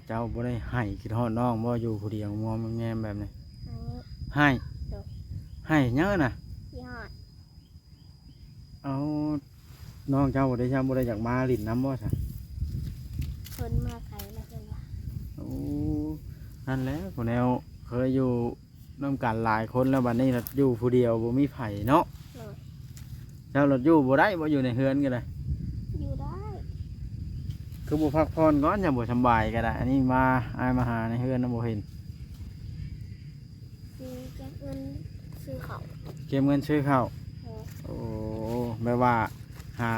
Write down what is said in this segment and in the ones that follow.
เจ้าบ่ได้ให้คิดฮอดน้องบ่อยู่ผู้เดียวมองแงมแบบนี้ อันนี้ ให้ให้เยอะน่ะ ยี่ห้อ เอาน้องเจ้าบ่ได้ช้ำบ่ได้อยากมาลิ้นน้ำบ่ซะ คนเมื่อไข่แล้วเป็นว่า โอ้นั่นแหละผู้แนวเคยอยู่นํกันหลายคนแล้วบัดนี้น่ะอยู่ผู้เดียวบ่มีไผเนาะ โดย เจ้ารถอยู่บ่ได้บ่อยู่ในเฮือนก็ได้ อยู่ได้ คือบ่พักผ่อนก่อนอย่าบ่สำบายก็ได้อันนี้มาอายมาหาในเฮือนน่ะบ่เห็น ซื้อแก้เงินซื้อเขา เก็บเงินซื้อข้าว โดย โอ้แม่ว่าหา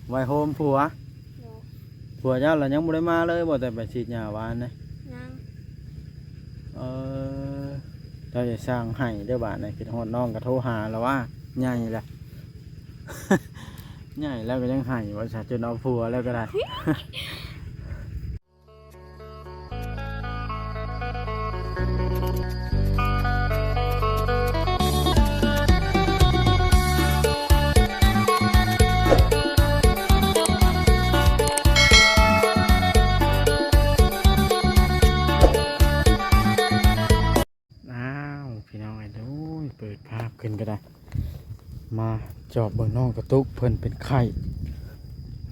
ไว้โฮมผัว โดย ผัวเจ้าล่ะยังบ่ได้มาเลยบ่แต่ไปฉีดยาวานนะ นั่ง เออเจ้าจะสร้างให้เด้อบาดนี้คิดฮอดน้องก็โทรหาแล้วว่าใหญ่แหละ ใหญ่แล้วก็ยังให้ว่าซะจนเอาผัวแล้วก็ได้ อ้าวพี่น้องไอ้ดูเปิดภาพขึ้นก็ได้ มาจอบเบิ่งน้องกระตุกเพิ่นเป็นไข้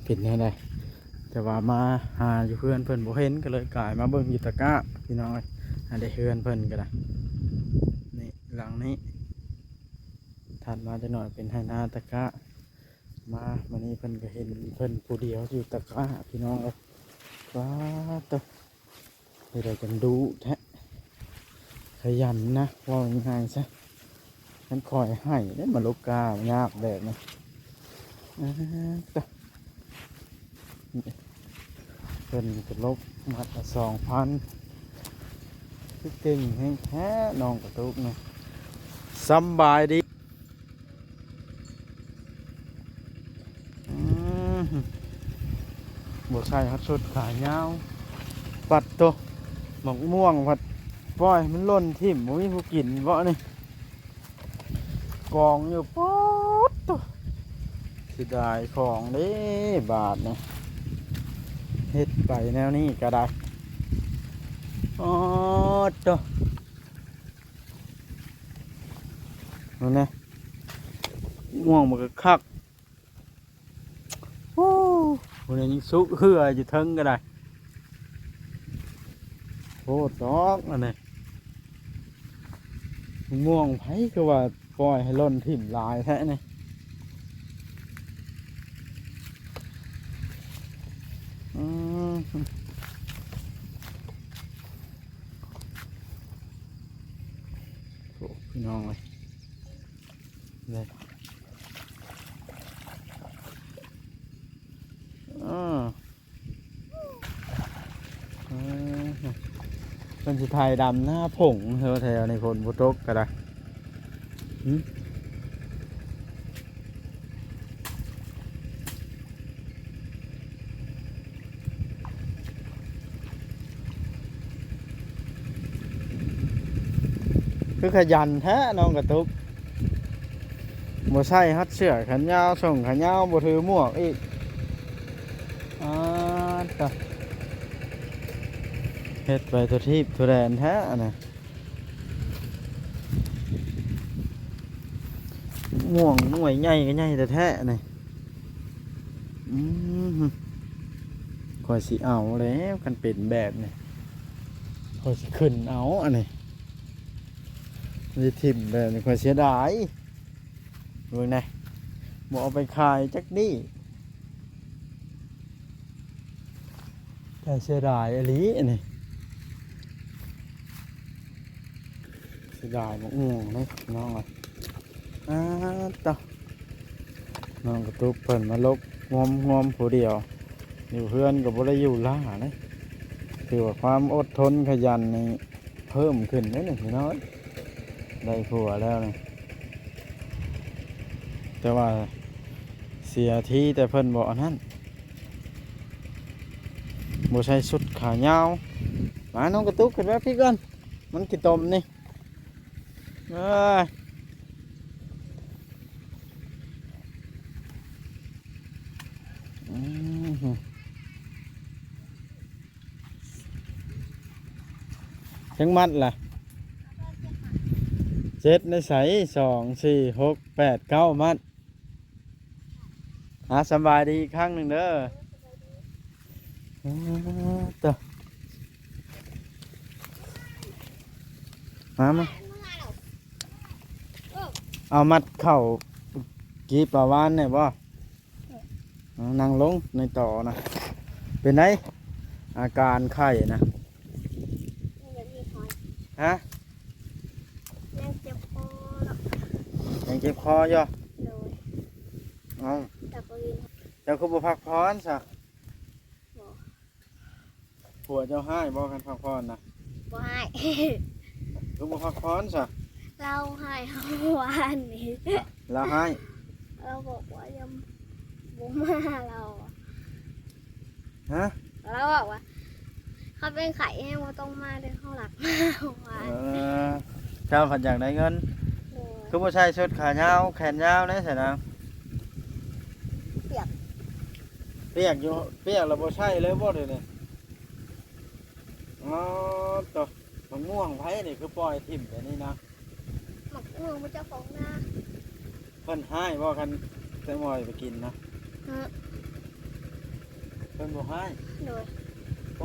เป็นแนวใดแต่ว่ามาหาอยู่เพื่อนเพิ่นบ่เห็นก็เลยกลายมาเบิ่งอยู่ตะกร้าพี่น้องเอ้ยอันได้เฮือนเพิ่นก็ได้นี่หลังนี้ถัดมาจะหน่อยเป็นไหนาตะกร้ามาวันนี้เพิ่นก็เห็นเพิ่นผู้เดียวอยู่ตะกร้าพี่น้องเอ้ยว้าตะเดี๋ยวจังดูแท้ขยันนะว่าง่ายๆซะฉันคอยให้ได้มาลูกกายากแบบนี้จ้ะเป็นกระลบมัดละ2,000คือเก่งแห้งแท้น้องกระตุกนะสำบายดีบวใส่ฮัดสุดขายาวปัดตัวหมกม่วงผัดปล่อยมันล่นทิ่มบ่มีผู้กินเพราะนี่กองอยู่ป๊อดตัวสิได้ของเด้บาทนี่เฮ็ดไปแนวนี้ก็ได้อ๋อตัวนั่นนะม่วงมันก็คักโอ้คนนี้ยังสุกเหืออยู่เทิงก็ได้โอ้ดอกอันนี้ม่วงไผก็ว่าปล่อยให้ล่นถิ่มลายแท้นี่โอ้พี่น้องเลยเลยเป็นสุดท้ายดำหน้าผงแถวในคนบุตกก็ได้คือขยันแท้น้องกระตุกบ่ใส่ฮัดเสื้อแขนยาวส่งแขนยาวบ่ถือหมวกอีกต่อเฮ็ดไปตัวทีบตัวแดนแท้นะม่วงหน่วยใหญ่ก็ใหญ่แต่แท้นี่คอยสิเอาแล้วกันเป็นแบบนี่คอยสิขึ้นเอาอันนี้มีทิ่มแบบนี้คอยเสียดายเบิ่งนะบ่เอาไปขายจักนี่แต่เสียดายอีหลีอันนี้เสียดายมะม่วงนะน้องอ่ะต่อน้องกระตุกเพิ่นมาลบงอมผู้เดียวอยู่เพื่อนกับบ่ได้อยู่ล่านะถือว่าความอดทนขยันนี่เพิ่มขึ้นนิดหนึ่งพี่น้อยได้ผัวแล้วนะแต่ว่าเสียทีแต่เพิ่นบอกอันนั้นบ่ใส่สุดขายาวมาน้องกระตุกขึ้นมาพี่ก่อนมันกินต้มนี่ จังมัดล่ะเจ็ดในใส2 4 6 8 9มัดสบายดีอีกครั้งหนึ่งเด้อต่อมาเอามัดเข่ากีบปลาวานเนี่ยบ่นั่งลงในต่อนะเป็นไงอาการไข้นะฮะยังเจ็บคอแล้ว ยังเจ็บคออยู่ โดย เอา แต่ก็ยิน เจ้าคือบ่พักผ่อนซะ บ่ ผัวเจ้าให้บ่กันพักผ่อนนะ บ่ให้ คือบ่พักผ่อนซะ เราให้เฮาวานนี้ แล้วให้ เราบอกว่ายังบ่มาเราอะ ฮะ เราบอกว่าเขาเป็นไข่แห้งว่าต้องมาเดินเข้าหลักมาหวาน เจ้าขันอยากได้เงิน โดย คือบ่ใช่ชุดขายาวแขนยาวได้สินะ เปียก เปียกอยู่เปียกแล้วบ่ใช่เลยบ่เดี๋ยวนี้อ๋อตัวมะม่วงไผนี่คือปล่อยทิ่มแบบนี้นะ หมักม่วงมันจะฟองหน้า เพิ่นให้บ่กันแตงโมอยไปกินนะ ฮะ เพิ่นบ่ให้ โดย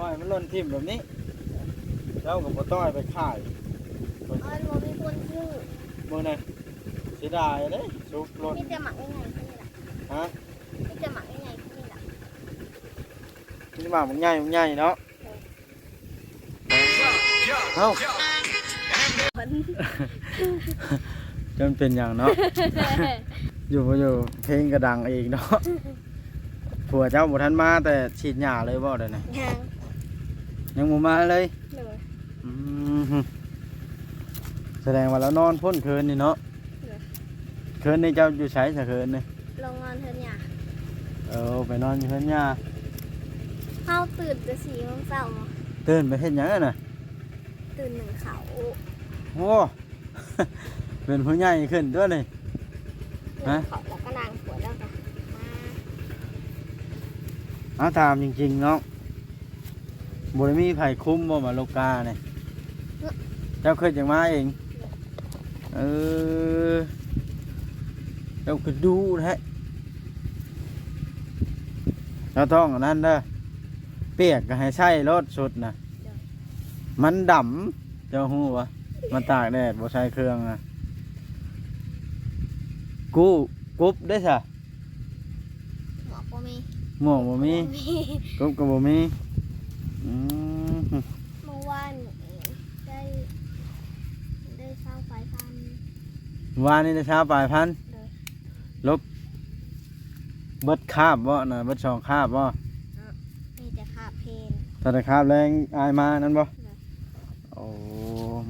ปล่อยมันหล่นทิ่มแบบนี้เจ้าก็บ่ต้อยไปขาย เอ้ยบ่มีคนชื่อ มื้อนั้นเสียดายเด้สุกหล่น มีแต่หมักง่ายๆแค่นี้แหละ ฮะ มีแต่หมักง่ายๆแค่นี้แหละ นี่มามันใหญ่เนาะเอ้า มัน จนเป็นอย่างเนาะ อยู่บ่อยู่เพลงก็ดังอีกเนาะผัวเจ้าบ่ทันมาแต่ฉีดหญ้าเลยบ่เดี๋ยวนี้ ยัง ยังบ่มาเลย โดย อืมแสดงว่าเรานอนพ่นคืนนี่เนาะคืนนี่เจ้าอยู่ไสซะคืนนี่ ลงนอนเถอะเนี่ย ไปนอนอยู่เพิ่นหญ้า เข้าตื่นแต่4 โมงเช้า ตื่นไปเฮ็ดหยังอะน่ะ ตื่นหนึ่งเขา โอ้ เป็นผู้ใหญ่ขึ้นตัวนี่ หนึ่งเขาแล้วก็นางปวดแล้วก็มา เอาถามจริงๆเนาะบ่ได้มีไผคุ้มบ่มาโลกาเนี่ยเจ้าเคยจังมาเองเออเจ้าคือดูแท้เจ้าต้องอันนั้นเด้อเปียกก็ให้ใช้รถสุดนะมันดำเจ้าฮู้วะมันตากแดดบ่ใช้เครื่องนะกุ๊บได้ซะ หมอก็มี หมวกบ่มีกุ๊บก็บ่มีอืม เมื่อวานได้เช้าไฟพัน วานนี้ได้เช้าปลายพัน เลย ลบเบิดคาบบ่น่ะเบิดสองคาบบ่ มีแต่ขาเพน ถ้าได้คาบแรงอายมานั่นบ่ เลย โอ้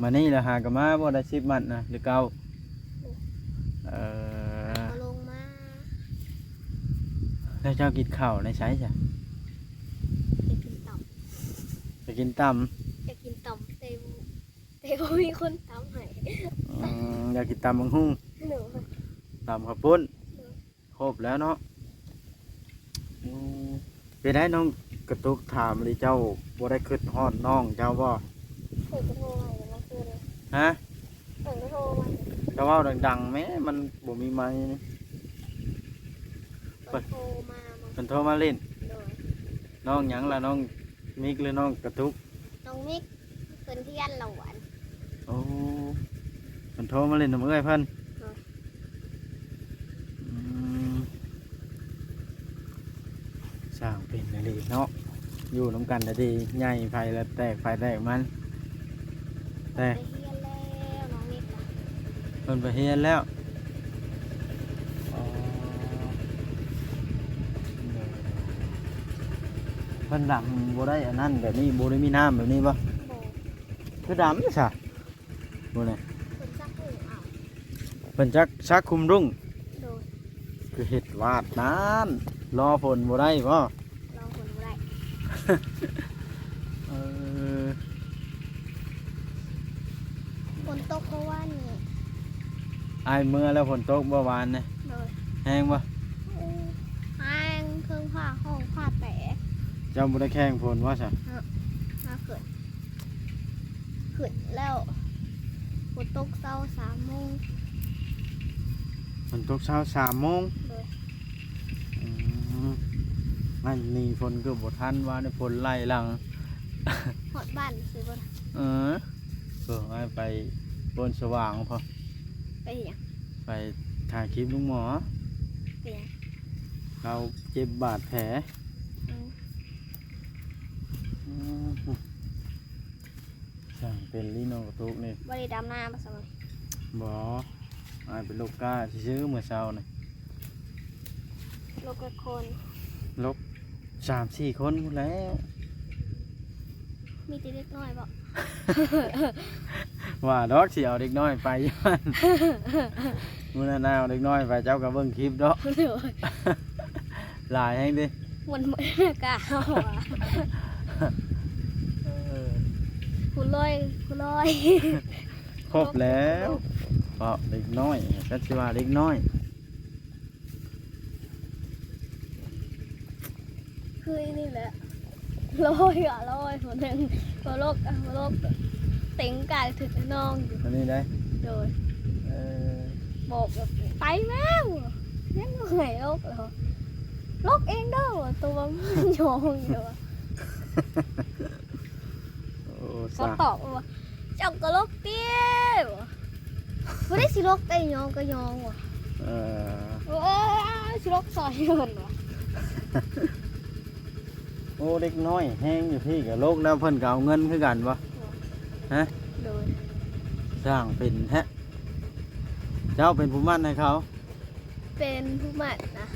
มานี่ละหากะมาบ่ได้10มัดนะหรือเก่าเออ เอาลงมา แล้วเจ้ากินข้าวในไสจ้ะ จะกินต่ ไปกินตำ ำจะกินต่ำแต่บ่มีคนตำให้ อยากกินตำบักหุ่ง หนู ตำข้าวปุ้นครบแล้วเนาะเป็นไดน้องกระตุกถามเลยเจ้าบ่ได้คิดฮอดน้องเจ้าบ่ เปิดกระโทรมาเดี๋ยวมาคืนเลย ฮะ เปิดกระโทรมา เจ้าเว้าดังๆแหมมันบ่มีไมค์นี่ เปิดโทรมามา เพิ่นโทรมาเล่น โดย น้องหยังล่ะน้องมิกหรือน้องกระตุก น้องมิกเพิ่นเที่ยนเราหวาน โอ้เพิ่นโทรมาเล่นนำเอ้ยเพิ่นอืมสร้างเป็นอะไรเนาะอยู่น้ำกันได้ดีใหญ่ไฟแล้วแตกไฟแตกมันแต่ ไปเที่ยนแล้วน้องมิกนะ เพิ่นไปเฮียนแล้วอ๋อเพิ่นดำบ่ได้อันนั้นแบบนี้บ่ได้มีน้ำแบบนี้บ่ โบ คือดำซะบ่เนี่ย เพิ่นซักหูเอา เพิ่นจักชักคุมรุ่ง โดย คือเห็ดวาดนานรอฝนบ่ได้บ่ เราคนบ่ได้ เออ ฝนตกเพราะว่านี่ อายเมื่อแล้วฝนตกบ่หวานนะ โดย แห้งบ่ ห้างเครื่องผ้าห้องผ้าแตก เจ้าบ่ได้แข่งฝนว่าซะ มาเกิด ขึ้นแล้วฝนตกเช้า3 โมง ฝนตกเช้า3 โมง เลย อืมอันนี้ฝนก็บ่ทันว่าในฝนไล่หลัง หอดบ้านสิบ่ล่ะ เออให้ไปบนสว่างพอ ไปหยัง ไปถ่ายคลิปลุงหมอ ไปหยัง เราเจ็บบาดแผล อืม อืมสั่งเป็นลีโนกระตุกนี่ บ่ได้ดำน้ำมาสมัย บ่อายเป็นโรคก้าซื้อเมื่อเช้านี่ โลกกับคน ลบ3-4 คนหมดแล้ว มีแต่เล็กน้อยบ่ ว่าดอกสิเอาเด็กน้อยไปย้อนมื้อนั้นเอาเด็กน้อยไปเจ้าก็เบิ่งคลิปดอก เลย หลายแฮงดิ มันบ่กล้าเอาอะ เออ ผู้ลอยผู้ลอย ครบแล้วเพราะเด็กน้อยก็สิว่าเด็กน้อย คือนี่แหละลอยอะลอยหัวหนึ่งหัวโลกอะหัวโลกเต็งกายถึงน้องอยู่ อันนี้ได้ โดย เออ บอกแบบไปแล้วยังเหนื่อยโลกเหรอโลกเองเด้อตัวมันโยงอยู่อะ โอ้ เขา สา ตอบว่าเจ้าก็โลกเตี้ยวะไม่ได้สิโลกได้ยองก็ยองว่ะ เออ โอ้ยสิโลกซอยเงินว่ะ โอ้เด็กน้อยแห้งอยู่พี่กับโลกแล้วเพิ่นก็เอาเงินคือกันบ่ฮะ โดย สร้างเป็นแท้เจ้าเป็นผู้มั่นให้เขา เป็นผู้หมัดนะ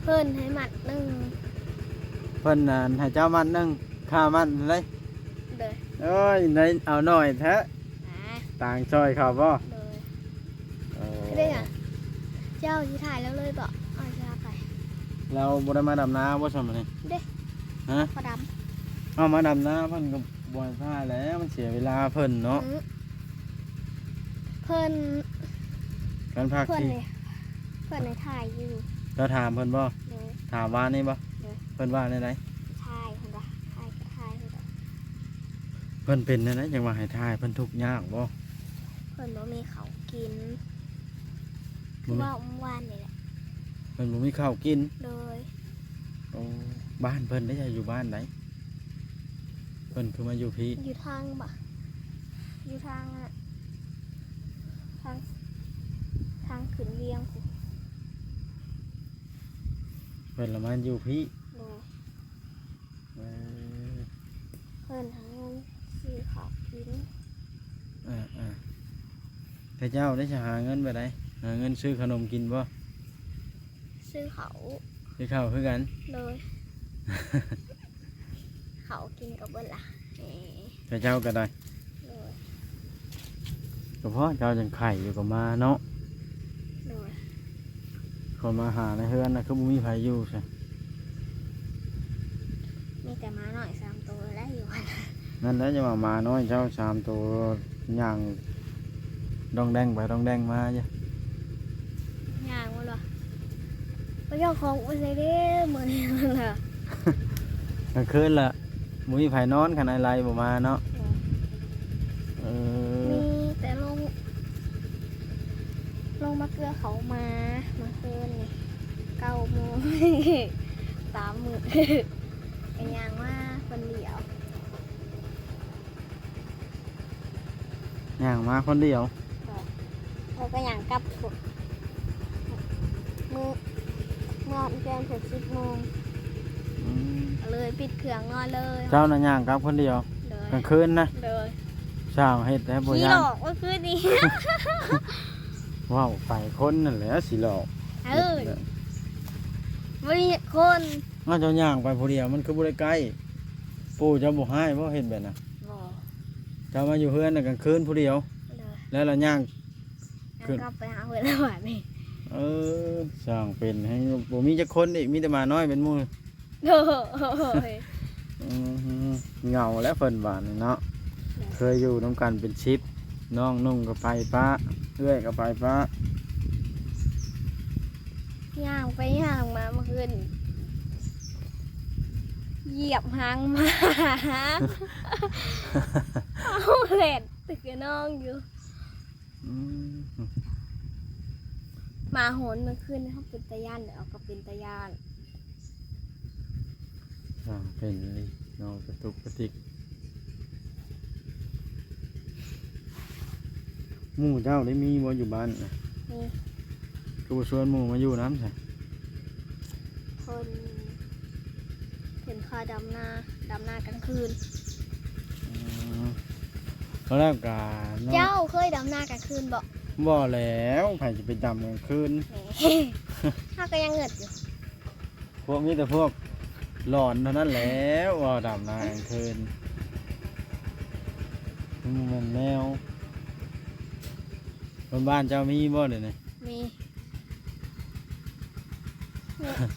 เพิ่นให้หมัดหนึ่ง เพิ่นน่ะให้เจ้ามั่นหนึงค่ามั่นเลย เลย เอ้ยได้เอาหน่อยแท้ อ่า ต่างซอยเขาบ่ เลย เออ ไม่ได้ไงเจ้าที่ถ่ายแล้วเลยบอกเอาจะไป เราบ่ได้มาดำนาบ่ซั่นมื้อนี้ เด้ ฮะ พอด เอามาดำนาเพิ่นก็บ่ให้พาแล้วมันเสียเวลาเพิ่น ำ เนาะ เพิ่น การพัก เพิ่น ที่ เลยเพิ่นในถ่ายอยู่ เจ้าถามเพิ่นบ่ เลย ถามว่านี่บ่ เลย เพิ่นว่าในไหน ถ่ายเห็นปะถ่ายก็ถ่ายเห็นปะ เพิ่นเป็นในไหนจังว่าให้ทายเพิ่นทุกข์ยากบ่ เพิ่นบ่มีเขาวกิน บ่มี ว่าเมื่อวานนี่แหละ เพิ่นบ่มีข้าวกิน เลย โอ้บ้านเพิ่นได้จะอยู่บ้านไหนเพิ่นคือมาอยู่พี่ อยู่ทางปะอยู่ทางอะทางทางขึ้นเวียงกู เพิ่นละมาอยู่พี่ เลย เออ เพิ่นหาเงินซื้อข้าวกิน แต่เจ้าได้จะหาเงินไปไหนหาเงินซื้อขนมกินบ่ ซื้อเขา ซื้อข้าวคือกัน เลย เขากินกับเบิ้ลล่ะเอ้ย แต่เจ้าก็ได้ เลย ก็เพราะเจ้าจังไข่อยู่กับมาเนาะ เลย คนมาหาในเฮือนนะคือบ่มีไผอยู่ใช่ มีแต่ม้าหน่อย3 ตัวแล้วอยู่ นั่นแหละจะมาน้อยเจ้า3 ตัวย่างดองแดงไปดองแดงมาจ้ะ ย่างมันวะไปเจ้าของไปใส่เด้เหมือนมันล่ะ กลางคืนล่ะบ่มีไผนอนคันอะไรบ่มาเนาะเออ มีแต่ลงมาเกลือเขามาคืนนี่9 โมง 3 มื้อ เป็นย่างว่าคนเดียว ย่างมาคนเดียว เราก็ย่างกลับพวกเมื่อเกินถึง10 โมง อืม เลยปิดเครื่องนอนเลย เจ้าน่ะย่างกลับคนเดียว เลย กลางคืนนะ เลย เช้าเฮ็ดได้บ่ ขี้ ย่า หล ง อกเมื่อคืนนี้ ว้าวไปคนนั่นแหละสิหลอก เออไม่มีคน อ้าวเจ้าย่างไปผู้เดียวมันคือบ่ได้ใกล้ปู่เจ้าบ่ให้บ่เฮ็ดแบบน่ะ บอก เจ้ามาอยู่เฮือนน่ะกลางคืนผู้เดียว เลย แล้วเราย่าง ขึ้น กลับไปหาเพื่อนแล้วหวานนี่ เออสร้างเป็นให้บ่มีจักคนอีกมีแต่หมาน้อยเป็นหมู่ โอ้ย อืมเหงาแล้วเพิ่นว่านี่เนาะเคยอยู่นํกันเป็น10น้องนุ่งก็ไปป้าเอื้อยก็ไปป้า ย่างไปย่างมาเมื่อคืนเหยียบหางหมา เล่นตึกกับน้องอยู่ อืม มาโหนเมื่อคืนเขาเป็นตาย่านเดี๋ยวเอาก็เป็นตาย่าน เป็นเลยน้องกระตุกกระติกหมู่เจ้าได้มีบ่อยู่บ้านน่ะ นี่ กูชวนหมู่มาอยู่น้ำใช่ คนเห็นคาดำหน้ากลางคืน เขาแล้วกาน้อง เจ้าเคยดำหน้ากลางคืนบอก บ่แล้วไผจะไปดำกลางคืน ถ้าก็ยังเงิดอยู่ พวกนี้แต่พวกหลอนเท่านั้นแหล้วว่าดำนากลางคืนมันแนวบ้านเจ้ามีบ่เดี๋ยวนี้ มี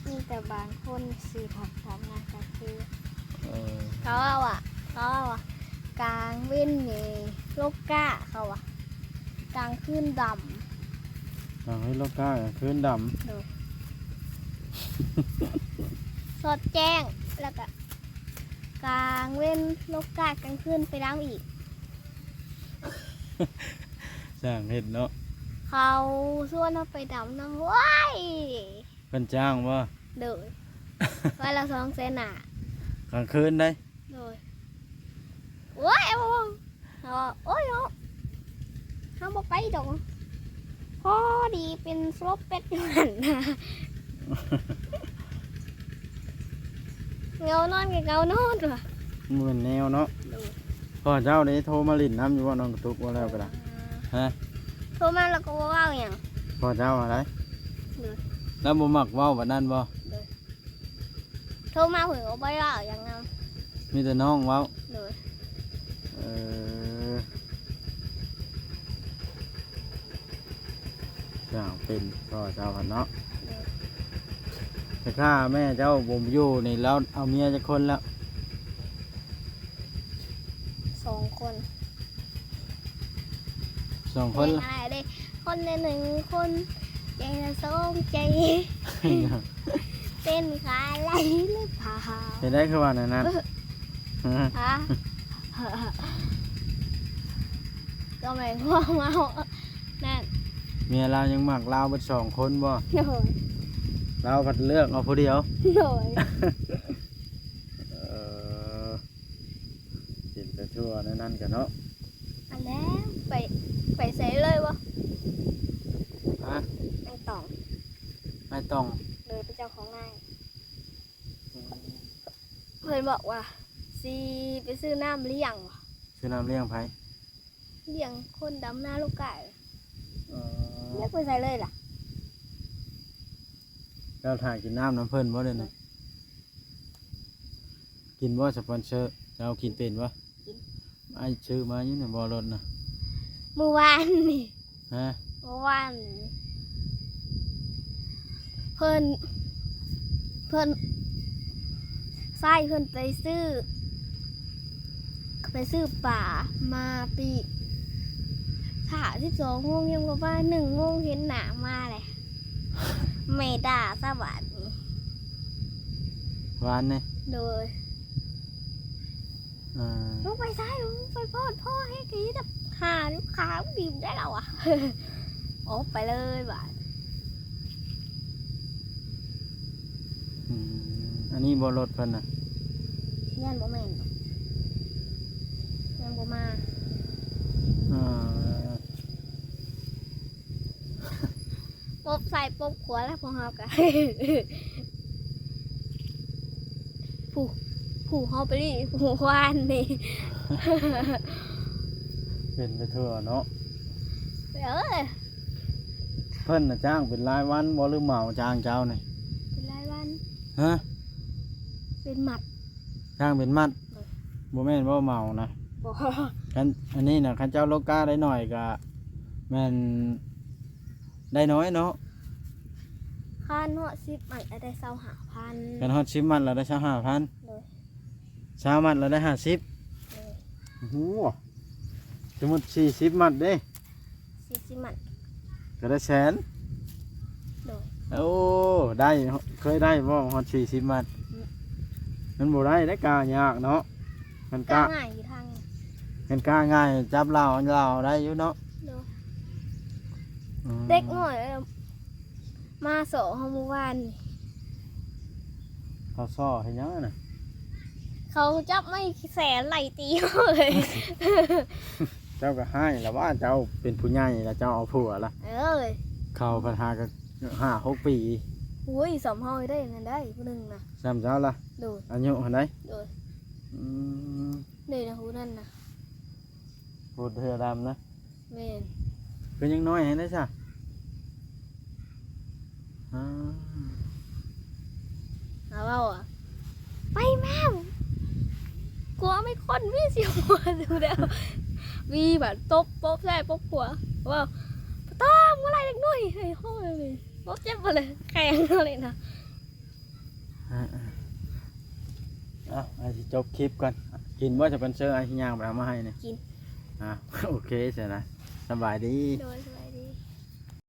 มีแต่บางคนสีผักดำหน้ากลางคืน เออ เขาเอากลางเว้นนี่โลกก้าเขากลางคืนด ให้ลูกก้ากลางคืนด ำดูสดแจ้งแล้วก็กลางเว้นโลกก้ากลางคืนไปดำอีก ำสร้างเห็ดเนาะ เขาส่วนเอาไปดำน้ำว้าย เป็นจ้างว่า เดือวันละ200,000น่ะ กลางคืนได้ โดยว้ายโอ้ยเขาบอกไปดอกพอดีเป็นสลบเป็ดอยู่หันนะเงานอนกับเงานอนว่ะ เหมือนแนวเนาะ โดย พ่อเจ้าได้โทรมาลิ้นน้ำอยู่ว่าน้องกระตุกว่าแล้วก็ได้ฮะ โทรมาแล้วก็ว่าอย่าง พ่อเจ้าอะไร โดย แล้วบ่มักเว้าแบบนั้นบ่ โทรมาเผื่อเอาไปว่าอย่างนั้น มีแต่น้องเว้า โดย เออเจ้าเป็นพ่อเจ้าพันเนาะแต่ข้าแม่เจ้าบ่มอยู่นี่แล้วเอาเมียจะคนแล้ว 2 คน 2 คน เป็น ละ อะไรเด้คนใน1 คนใจละ2 ใจเป็นขาไหลหรือเปล่า เห็นได้คือว่านั่นนะ ฮะ ก็ไม่ง่วงเมานั่น เมียเรายังมักเราเป็น2 คนบ่ โดย เราผัดเลือกเอาผู้เดียว โดย เออกินไปทั่วนั่นกันเนาะ อันแล้วไปใส่เลยวะ ฮะ ไอ้ต่อง ไม่ต้อง เลยเป็นเจ้าของนายเพื่อนบอกว่าซีไปซื้อน้ำเลี้ยงว่ะ ชื่อน้ำเลี้ยงไผ เลี้ยงคนดำหน้าลูกไก่ เอ เรียกไปใส่เลยล่ะ เราถ่ายกินน้ำเพิ่นบ่เลยนะกินบ่สปอนเซอร์จะเอากินเป็นบ่ไอ้ชื่อมาอยู่ในบ่รถนะ เมื่อวานนี่ ฮะ เมื่อวานนี่เพื่อนไส้เพื่อนไปซื้อป่ามาปีถ่า12 โมงยังกว่า1 โมงเห็นหนามาเลยไม่ด่าสวัสดี หวานเนี่ย โดย อ่า ลงไปซ้ายลงไปพ่อให้กีดับหาลูกค้าบีบได้แล้วอ่ะ โอ้ไปเลยบ่า อืมอันนี้บ่รถเพิ่นน่ะ ย่านบ่แม่นย่านบ่มา อ่า ปบใส่ปบขวาแล้วพอเฮากะ ผู้เฮาไปดิผู้วานนี่ เป็นไปทั่วเนาะ เอ้ย เพิ่นน่ะจ้างเป็นรายวันบ่หรือเหมาจ้างเจ้านี่ เป็นรายวัน ฮะ เป็นหมัด จ้างเป็นมัดบ่แม่นบ่เหมานะ บ่ คันอันนี้น่ะคันเจ้าโลกาได้หน่อยก็แม่นได้น้อยเนาะ ค่าเนาะ10มันได้25,000 กันฮอด10มันเราได้25,000 เลย 20มันเราได้50 เลย โอ้โหสมมุติ40มันเด้ 40 มัน ก็ได้แสน เลย โอ้ได้เคยได้บ่ฮอด40มันมันบ่ได้ได้กายากเนาะมัน ก็ กะ ง่ายอยู่ทาง ง ห็นกล้าง่ายจับเราได้อยู่เนาะ โดย อืม เด็กหน่อยมาโสห้องเมื่อวานนี่ เขาซ้อเห็นยังน่ะ เขาจับไม่แสนไหลตีเลย เจ้าก็ให้แล้วว่าเจ้าเป็นผู้ใหญ่แล้วเจ้าเอาผัวละ เอ้ย เขาปัญหาก็5-6 ปี อุ้ยสมห้อยได้นั่นได้ผู้หนึ่งนะ ซ้ำเจ้าละ โดย อายุเท่าไหร่ โดย อืม เดยนะผู้นั่นนะ พูดเธอดำนะ แม่น คือยังน้อยให้ได้จ้ะอ่า หาเว่าอ่ะไปแม่กลัวไม่คนวิ่งเสียวหัวดูแล้ววีแบบตบใช่ปบหัวว่าต้องอะไรเล็กน้อยไอ้ห้องเลยรถเจ็บมาเลยแข็งเลยนะ อ่ะไอ้ที่จบคลิปก่อนกินว่าจะเป็นเสื้อไอ้ที่ย่างไปเอามาให้เนี่ย กิน อ่ะ โอเคเสร็จนะสบายดี โดย